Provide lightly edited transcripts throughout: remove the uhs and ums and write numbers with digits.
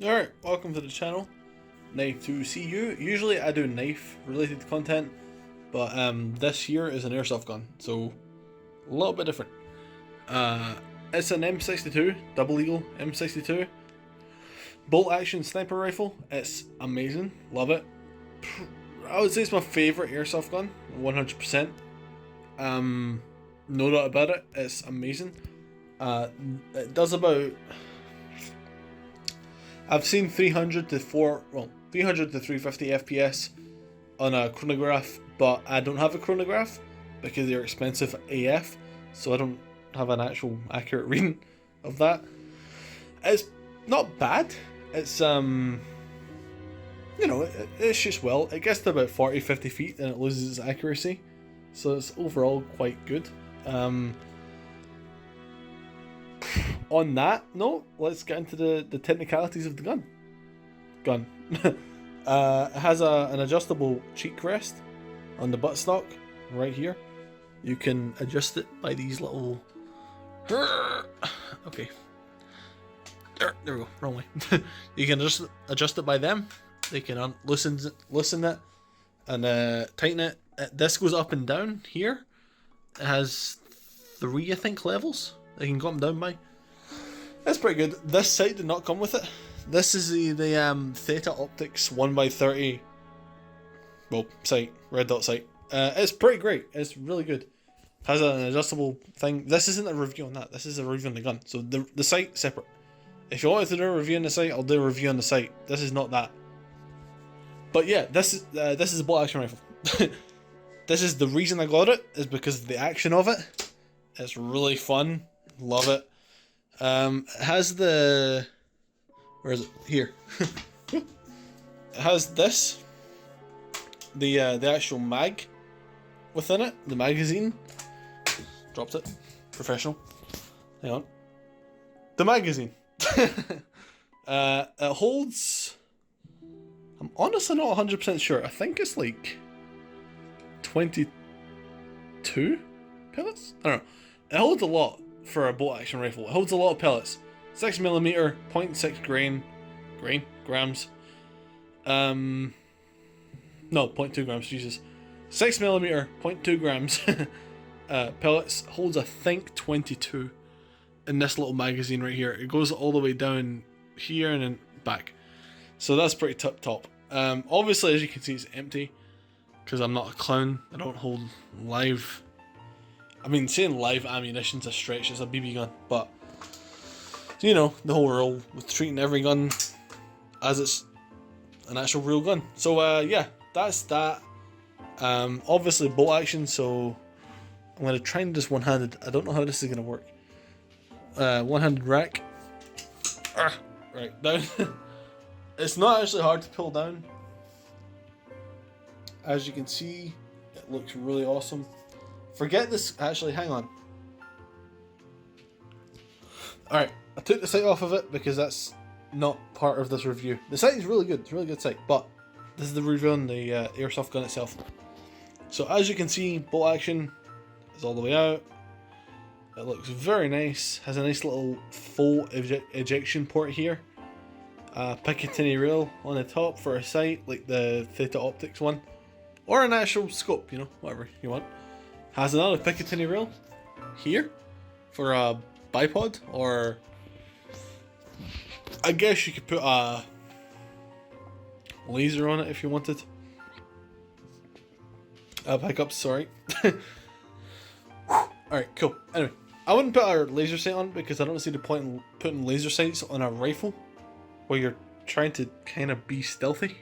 Alright, welcome to the channel. Knife2CU. Usually I do knife related content, but this here is an airsoft gun, so a little bit different. It's an M62, double eagle M62 Bolt Action Sniper Rifle. It's amazing, love it. I would say it's my favourite airsoft gun, 100%. No doubt about it, it's amazing. It does about, I've seen 300 to 350 FPS on a chronograph, but I don't have a chronograph because they're expensive AF, so I don't have an actual accurate reading of that. It's not bad. It's you know, it shoots well. It gets to about 40-50 feet and it loses its accuracy, so it's overall quite good. On that note, let's get into the technicalities of the gun. It has an adjustable cheek rest on the buttstock right here. You can adjust it by these little... Okay. There we go, wrong way. You can just adjust it by them. They can loosen it and tighten it. This goes up and down here. It has 3, I think, levels they can go up and down by. That's pretty good. This sight did not come with it. This is the Theta Optics 1x30 sight, red dot sight. It's pretty great. It's really good. Has an adjustable thing. This isn't a review on that. This is a review on the gun. So the sight separate. If you wanted to do a review on the sight, I'll do a review on the sight. This is not that. But yeah, this is a bolt action rifle. This is the reason I got it, is because of the action of it. It's really fun. Love it. It has the... Where is it? Here. It has this. The actual mag within it. The magazine. Dropped it. Professional. Hang on. The magazine. It holds... I'm honestly not 100% sure. I think it's like 22 pellets? I don't know. It holds a lot for a bolt action rifle. It holds a lot of pellets. 6mm, 0.6 grams. No, 0.2 grams, Jesus. 6mm, 0.2 grams pellets. Holds, I think, 22 in this little magazine right here. It goes all the way down here and then back. So that's pretty top. Obviously, as you can see, it's empty because I'm not a clown. I don't hold live. I mean, saying live ammunition's a stretch. It's a BB gun, but you know the whole rule with treating every gun as it's an actual real gun. So yeah, that's that. Obviously bolt action, so I'm gonna try and just one-handed. I don't know how this is gonna work. One-handed rack. Right down. It's not actually hard to pull down. As you can see, it looks really awesome. Forget this, actually, hang on. Alright, I took the sight off of it because that's not part of this review. The sight is really good, it's a really good sight, but this is the review on the airsoft gun itself. So as you can see, bolt action is all the way out. It looks very nice, has a nice little full ejection port here. Picatinny rail on the top for a sight, like the Theta Optics one. Or an actual scope, you know, whatever you want. Has another Picatinny rail here for a bipod, or I guess you could put a laser on it if you wanted. Pickups, sorry. Alright, cool. Anyway, I wouldn't put our laser sight on because I don't see the point in putting laser sights on a rifle where you're trying to kind of be stealthy.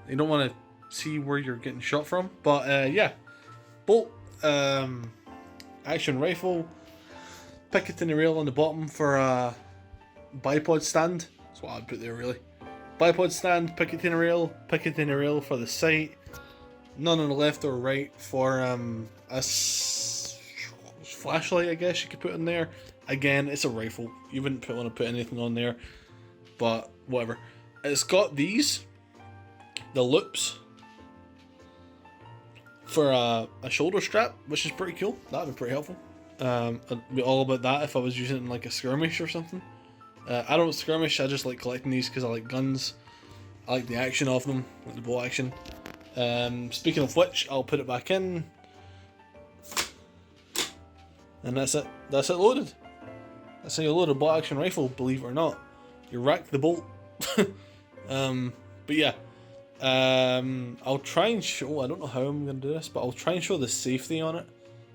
You don't want to see where you're getting shot from. But yeah, bolt action rifle, Picatinny rail on the bottom for a bipod stand. That's what I'd put there, really. Bipod stand, Picatinny rail for the sight. None on the left or right for a flashlight, I guess you could put in there. Again, it's a rifle. You wouldn't want to put anything on there, but whatever. It's got these, the loops for a shoulder strap, which is pretty cool. That'd be pretty helpful. I'd be all about that if I was using it in like a skirmish or something. I don't skirmish, I just like collecting these because I like guns. I like the action of them, like the bolt action. Speaking of which, I'll put it back in. And that's it. That's it loaded. That's how you load a bolt action rifle, believe it or not. You rack the bolt. But yeah. I'll try and show, I don't know how I'm going to do this, but I'll try and show the safety on it.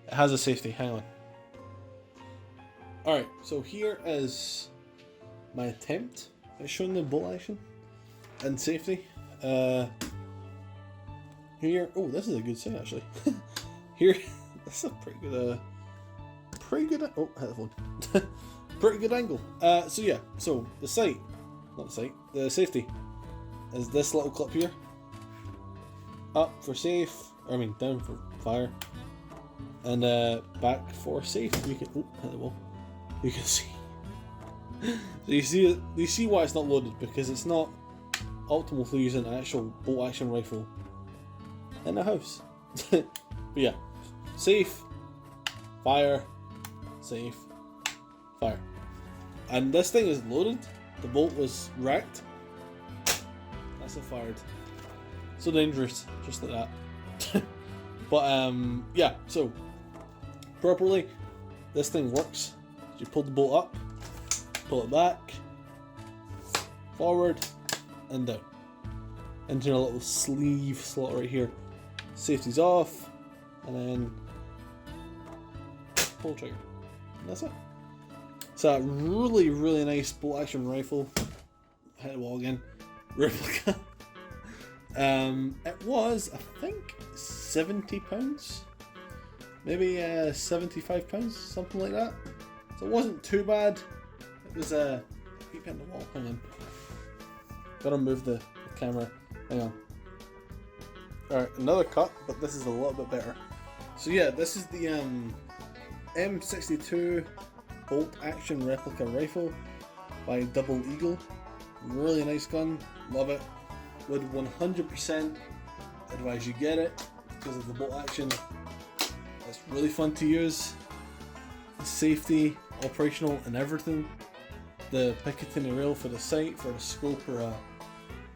It has a safety, hang on. Alright, so here is my attempt at showing the bolt action and safety. Here, oh, this is a good sight actually. Here, this is a pretty good, oh, headphone. Pretty good angle. So yeah, so the sight, not the sight, the safety is this little clip here. Up for safe, or I mean down for fire, and back for safe. You can, oh, hit the wall. You can see. So you see why it's not loaded, because it's not optimal for using an actual bolt action rifle in a house. But yeah, safe, fire, safe, fire. And this thing is loaded. The bolt was racked. That's it fired. So dangerous, just like that. But yeah, so properly, this thing works. You pull the bolt up, pull it back, forward, and down. Into a little sleeve slot right here. Safety's off, and then pull trigger. And that's it. It's a really, really nice bolt action rifle. Hit the wall again. Replica. It was, I think, £70, maybe £75, something like that. So it wasn't too bad. It was keep hitting the wall. Hang on. Gotta move the camera. Hang on. Alright, another cut, but this is a little bit better. So yeah, this is the M62 Bolt Action Replica Rifle by Double Eagle. Really nice gun, love it. Would 100% advise you get it because of the bolt action. It's really fun to use. The safety, operational, and everything. The Picatinny rail for the sight, for the scope, or a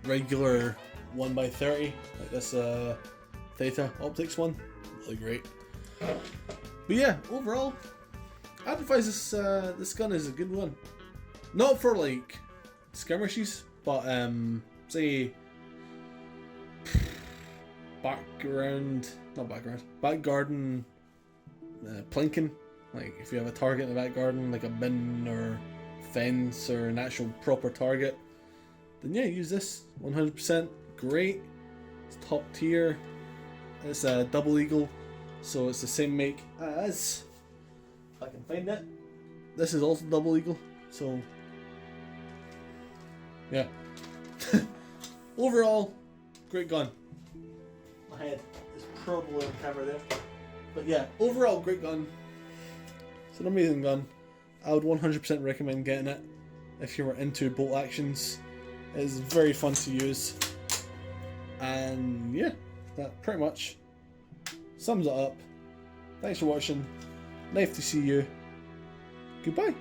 regular 1x30 like this Theta Optics one. Really great. But yeah, overall, I'd advise this gun is a good one. Not for like skirmishes, but say back garden plinking. Like if you have a target in the back garden, like a bin or fence or an actual proper target, then yeah, use this. 100% great. It's top tier. It's a Double Eagle, so it's the same make as, if I can find it, this is also Double Eagle, so yeah. Overall, great gun. My head is probably on camera there, but yeah, overall great gun. It's an amazing gun. I would 100% recommend getting it if you were into bolt actions. It is very fun to use, and yeah, that pretty much sums it up. Thanks for watching. Nice to see you. Goodbye.